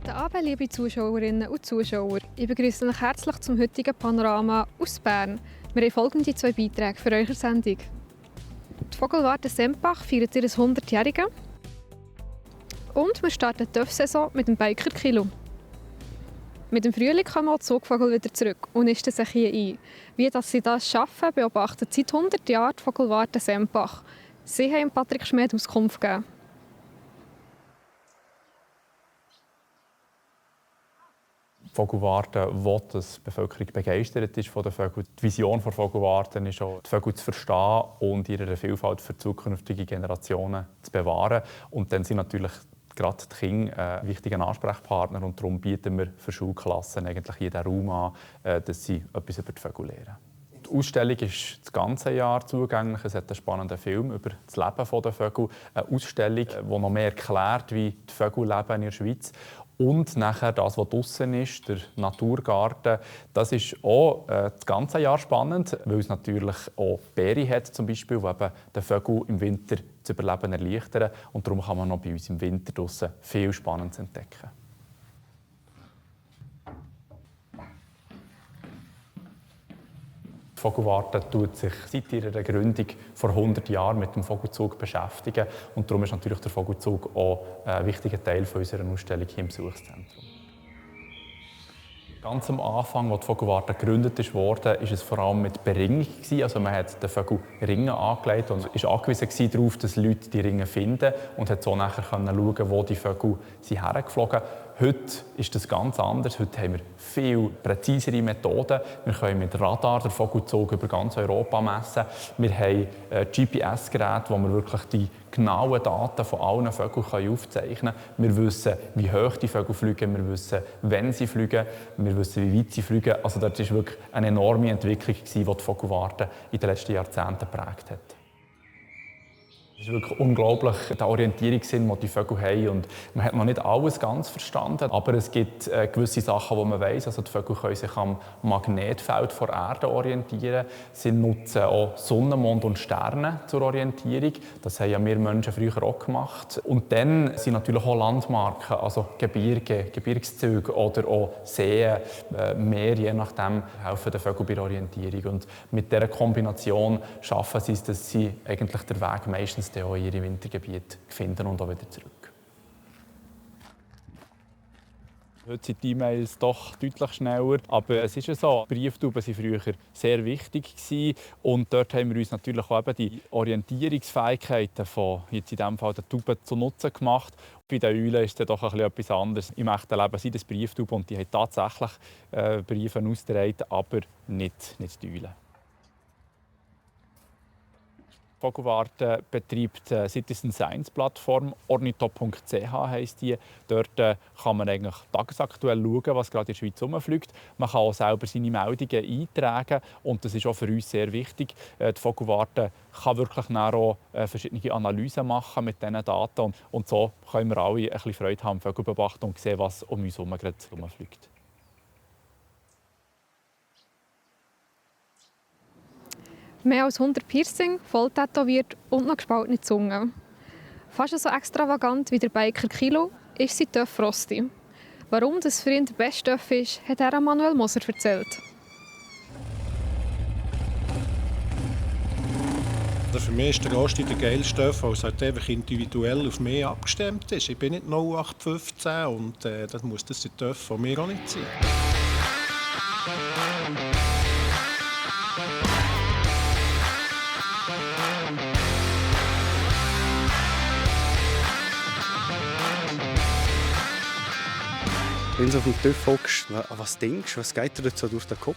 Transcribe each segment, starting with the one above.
Guten Abend, liebe Zuschauerinnen und Zuschauer. Ich begrüße euch herzlich zum heutigen Panorama aus Bern. Wir haben folgende 2 Beiträge für eure Sendung. Die Vogelwarte Sempach feiert ihr 100-Jährige. Und wir starten die TÜV-Saison mit dem Biker Kilo. Mit dem Frühling kommen auch die Zugvögel wieder zurück und nisten sich hier ein. Wie dass sie das schaffen, beobachtet seit 100 Jahren die Vogelwarte Sempach. Sie haben Patrick Schmid Auskunft gegeben. Die Vogelwarte will, dass die Bevölkerung begeistert ist von den Vögeln. Die Vision der Vogelwarte ist auch, die Vögel zu verstehen und ihre Vielfalt für zukünftige Generationen zu bewahren. Und dann sind natürlich gerade die Kinder ein wichtiger Ansprechpartner. Und darum bieten wir für Schulklassen eigentlich jeden Raum an, dass sie etwas über die Vögel lernen. Die Ausstellung ist das ganze Jahr zugänglich. Es hat einen spannenden Film über das Leben der Vögel. Eine Ausstellung, die noch mehr erklärt, wie die Vögel leben in der Schweiz. Und nachher das, was draussen ist, der Naturgarten, das ist auch das ganze Jahr spannend, weil es natürlich auch Beeren hat, zum Beispiel, die eben den Vögeln im Winter das Überleben erleichtern. Und darum kann man noch bei uns im Winter draussen viel Spannendes entdecken. Die Vogelwarte tut sich seit ihrer Gründung vor 100 Jahren mit dem Vogelzug beschäftigen. Und darum ist natürlich der Vogelzug auch ein wichtiger Teil unserer Ausstellung hier im Besuchszentrum. Ganz am Anfang, als die Vogelwarte gegründet wurde, war es vor allem mit Beringung. Also man hat den Vögeln Ringe angelegt und war angewiesen darauf, dass Leute die Ringe finden und hat so nachher schauen, wo die Vögel hergeflogen sind. Heute ist das ganz anders. Heute haben wir viel präzisere Methoden. Wir können mit Radar den Vogelzug über ganz Europa messen. Wir haben GPS-Geräte, wo wir wirklich die genauen Daten von allen Vögeln aufzeichnen können. Wir wissen, wie hoch die Vögel fliegen, wir wissen, wann sie fliegen, wir wissen, wie weit sie fliegen. Also das war wirklich eine enorme Entwicklung, die die Vogelwarte in den letzten Jahrzehnten geprägt hat. Es ist wirklich unglaublich, der Orientierungssinn, den die Vögel haben. Und man hat noch nicht alles ganz verstanden, aber es gibt gewisse Sachen, die man weiss. Also die Vögel können sich am Magnetfeld der Erde orientieren. Sie nutzen auch Sonne, Mond und Sterne zur Orientierung. Das haben ja wir Menschen früher auch gemacht. Und dann sind natürlich auch Landmarken, also Gebirge, Gebirgszüge oder auch Seen, Meer, je nachdem, helfen den Vögeln bei der Orientierung. Und mit dieser Kombination schaffen sie es, dass sie eigentlich den Weg meistens auch in ihre Wintergebiete finden und auch wieder zurück. Heute sind die E-Mails doch deutlich schneller, aber es ist ja so, Brieftauben waren früher sehr wichtig und dort haben wir uns natürlich auch eben die Orientierungsfähigkeiten von jetzt in diesem Fall der Tauben zunutze gemacht. Bei den Eulen ist es doch etwas anderes. Im echten Leben sind es Brieftauben und die haben tatsächlich Briefe ausgetragen, aber nicht die Eulen. Die Vogelwarte betreibt eine Citizen Science Plattform, ornitho.ch heisst die. Dort kann man eigentlich tagesaktuell schauen, was gerade in der Schweiz herumfliegt. Man kann auch selber seine Meldungen eintragen und das ist auch für uns sehr wichtig. Die Vogelwarte kann wirklich auch verschiedene Analysen machen mit diesen Daten und so können wir alle ein bisschen Freude haben am Vogelbeobachten und sehen, was um uns herum gerade herumfliegt. Mehr als 100 Piercing, voll tätowiert und noch gespaltene Zunge. Fast so extravagant wie der Biker Kilo ist sie TÜV Frosti. Warum das für ihn der beste TÜV ist, hat er Manuel Moser erzählt. Für mich ist der Rosti der geilste TÜV, weil es halt einfach individuell auf mich abgestimmt ist. Ich bin nicht 0815 und das muss der TÜV von mir auch nicht sein. Wenn du auf dem TÜV hockst, was denkst du, was geht dir jetzt so durch den Kopf?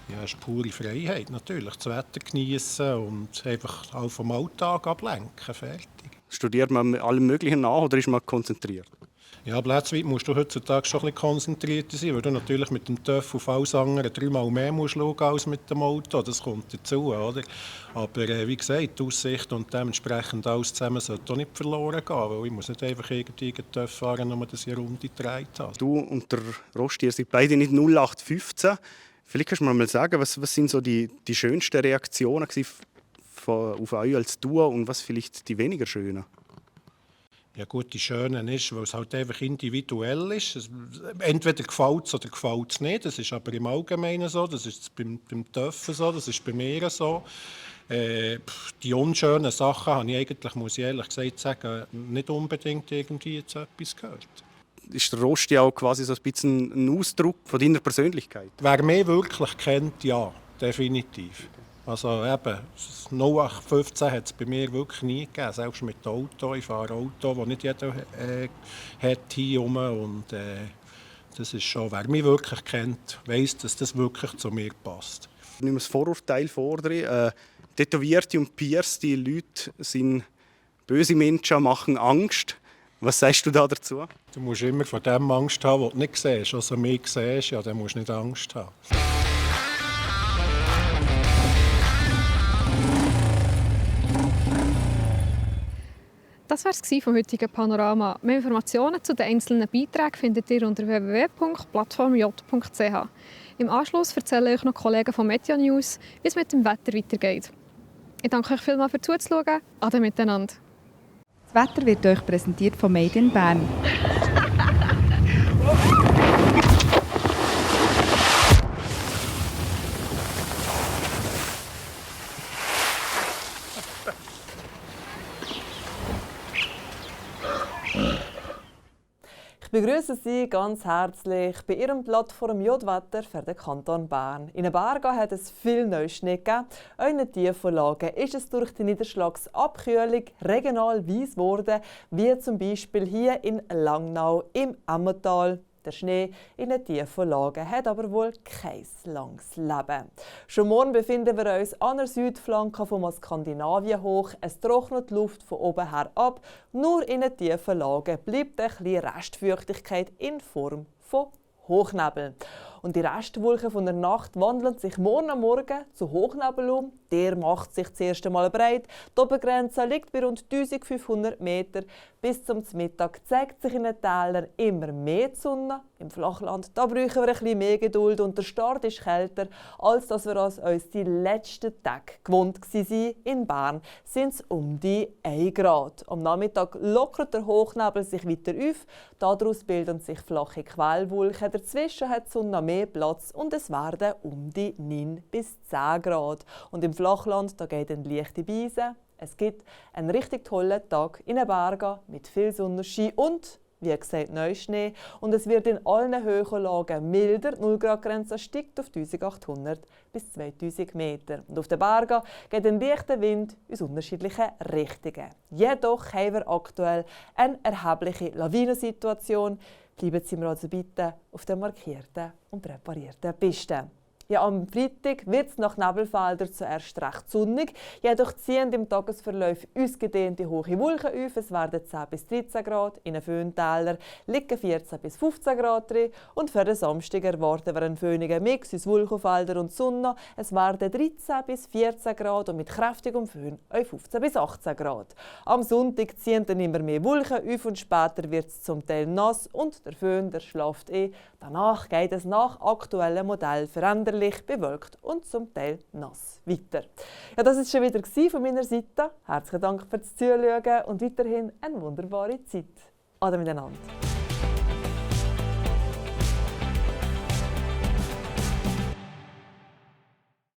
Ja, es ist pure Freiheit natürlich, das Wetter genießen und einfach auch vom Alltag ablenken, fertig. Studiert man allem Möglichen nach oder ist man konzentriert? Ja, plätzweit musst du heutzutage schon ein bisschen konzentrierter sein, weil du natürlich mit dem TÜV auf alles andere 3-mal mehr musst schauen als mit dem Auto. Das kommt dazu, oder? Aber wie gesagt, die Aussicht und dementsprechend alles zusammen sollte auch nicht verloren gehen, weil ich muss nicht einfach irgendwie einen TÜV fahren, nur dass ich eine Runde gedreht habe. Du und der Rosti, ihr seid beide nicht 0815. Vielleicht kannst du mir mal sagen, was sind so die schönsten Reaktionen auf euch als Duo und was vielleicht die weniger schönen? Ja gut, die Schöne ist, weil es halt einfach individuell ist. Entweder gefällt es oder gefällt es nicht. Das ist aber im Allgemeinen so, das ist beim Töpfen so, das ist bei mir so. Die unschönen Sachen habe ich eigentlich, muss ich ehrlich gesagt sagen, nicht unbedingt irgendwie zu etwas gehört. Ist der Rosti auch quasi so ein bisschen ein Ausdruck von deiner Persönlichkeit? Wer mich wirklich kennt, ja, definitiv. Also eben, 0815 hat es bei mir wirklich nie gegeben, selbst mit Auto. Ich fahre Auto, das nicht jeder hat hier rum. Und das ist schon, wer mich wirklich kennt, weiss, dass das wirklich zu mir passt. Ich nehme das Vorurteil vor dir. Tätowierte und piercte Leute sind böse Menschen, machen Angst. Was sagst du da dazu? Du musst immer vor dem Angst haben, was du nicht siehst. Also mich siehst, ja, dann musst du nicht Angst haben. Das war es vom heutigen Panorama. Mehr Informationen zu den einzelnen Beiträgen findet ihr unter www.plattformj.ch. Im Anschluss erzählen euch noch Kollegen von Meteo News, wie es mit dem Wetter weitergeht. Ich danke euch vielmals für zuzuschauen. Ade miteinander. Das Wetter wird euch präsentiert von Made in Bern. Ich begrüße Sie ganz herzlich bei Ihrem Plattform J-Wetter für den Kanton Bern. In Berga hat es viel Neuschnee gegeben. Auch in den Tiefenlagen ist es durch die Niederschlagsabkühlung regional weiss geworden, wie zum Beispiel hier in Langnau im Emmental. Der Schnee in den tiefen Lagen hat aber wohl kein langes Leben. Schon morgen befinden wir uns an der Südflanke vom Skandinavien hoch. Es trocknet die Luft von oben her ab. Nur in den tiefen Lagen bleibt ein bisschen Restfeuchtigkeit in Form von Hochnebel. Und die Restwolken von der Nacht wandeln sich morgen am Morgen zu Hochnebel um. Der macht sich das erste Mal breit. Die Obergrenze liegt bei rund 1500 Meter. Bis zum Mittag zeigt sich in den Tälern immer mehr die Sonne. Im Flachland da brauchen wir ein bisschen mehr Geduld und der Start ist kälter, als dass wir uns die letzten Tage gewohnt waren. In Bern sind es um die 1 Grad. Am Nachmittag lockert der Hochnebel sich weiter auf. Daraus bilden sich flache Quellwolken. Dazwischen hat die Sonne mehr Platz und es werden um die 9 bis 10 Grad. Und im Flachland da geht eine leichte Beise. Es gibt einen richtig tollen Tag in den Bergen mit viel Sonnenschein und, wie gesagt, Neuschnee. Und es wird in allen Höhenlagen milder. Die 0-Grad-Grenze steigt auf 1800 bis 2000 Meter. Und auf den Bergen geht ein leichter Wind in unterschiedliche Richtungen. Jedoch haben wir aktuell eine erhebliche Lawinensituation. Bleiben Sie mir also bitte auf der markierten und präparierten Piste. Ja, am Freitag wird es nach Nebelfeldern zuerst recht sonnig. Jedoch ziehen im Tagesverlauf ausgedehnte hohe Wolken auf. Es werden 10 bis 13 Grad. In den Föhntälern liegen 14 bis 15 Grad drin. Und für den Samstag erwarten wir einen föhnigen Mix aus Wolkenfeldern und Sonne. Es werden 13 bis 14 Grad und mit kräftigem Föhn auf 15 bis 18 Grad. Am Sonntag ziehen dann immer mehr Wolken auf und später wird es zum Teil nass und der Föhn der schlaft eh. Danach geht es nach aktuellem Modell veränderlich, bewölkt und zum Teil nass weiter. Ja, das war schon wieder von meiner Seite. Herzlichen Dank fürs Zuschauen und weiterhin eine wunderbare Zeit. Ade miteinander.